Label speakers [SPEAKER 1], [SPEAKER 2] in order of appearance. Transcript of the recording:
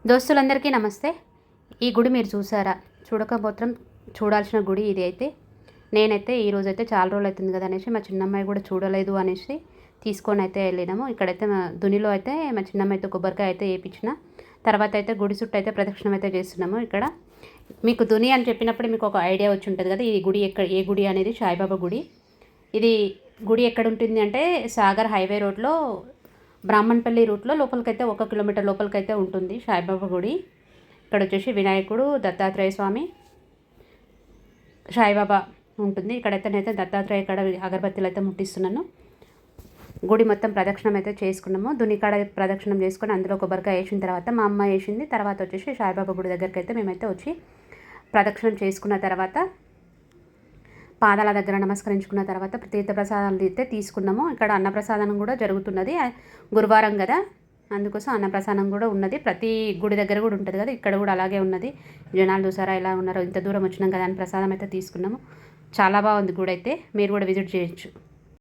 [SPEAKER 1] దోస్తులందరికీ నమస్తే. ఈ గుడి మీరు చూసారా? చూడకపోతే చూడాల్సిన గుడి ఇది అయితే. నేనైతే ఈరోజైతే చాలా రోజులు అవుతుంది కదా అనేసి మా చిన్నమ్మాయి కూడా చూడలేదు అనేసి తీసుకొని అయితే వెళ్ళినాము. ఇక్కడైతే దునిలో అయితే మా చిన్నమ్మాయితో కొబ్బరికాయ అయితే వేయించిన తర్వాత అయితే గుడి చుట్టూ అయితే ప్రదక్షిణం అయితే చేస్తున్నాము. ఇక్కడ మీకు దుని అని చెప్పినప్పుడు మీకు ఒక ఐడియా వచ్చి ఉంటుంది కదా, ఈ గుడి ఏ గుడి అనేది సాయిబాబా గుడి. ఇది గుడి ఎక్కడ ఉంటుంది అంటే సాగర్ హైవే రోడ్లో బ్రాహ్మణపల్లి రూట్లో లోపలికైతే 1 కిలోమీటర్ లోపలికైతే ఉంటుంది సాయిబాబా గుడి. ఇక్కడ వచ్చేసి వినాయకుడు, దత్తాత్రేయ స్వామి, సాయిబాబా ఉంటుంది. ఇక్కడైతే నేనైతే దత్తాత్రేయ కాడ అగరబత్తీలు అయితే ముట్టిస్తున్నాను. గుడి మొత్తం ప్రదక్షిణం అయితే చేసుకున్నాము. దునికాడ ప్రదక్షిణం చేసుకొని అందులో కొబ్బరికాయ వేసిన తర్వాత మా అమ్మ వేసింది. తర్వాత వచ్చేసి సాయిబాబా గుడి దగ్గరికి అయితే మేమైతే వచ్చి ప్రదక్షిణం చేసుకున్న తర్వాత పాదాల దగ్గర నమస్కరించుకున్న తర్వాత తీర్థప్రసాదాలు అయితే తీసుకున్నాము. ఇక్కడ అన్నప్రసాదం కూడా జరుగుతున్నది. గురువారం కదా, అందుకోసం అన్నప్రసాదం కూడా ఉన్నది. ప్రతి గుడి దగ్గర కూడా ఉంటుంది కదా, ఇక్కడ కూడా అలాగే ఉన్నది. జనాలు చూసారా ఎలా ఉన్నారో, ఇంత దూరం వచ్చినాం కదా అని ప్రసాదం అయితే తీసుకున్నాము. చాలా బాగుంది గుడి అయితే, మీరు కూడా విజిట్ చేయొచ్చు.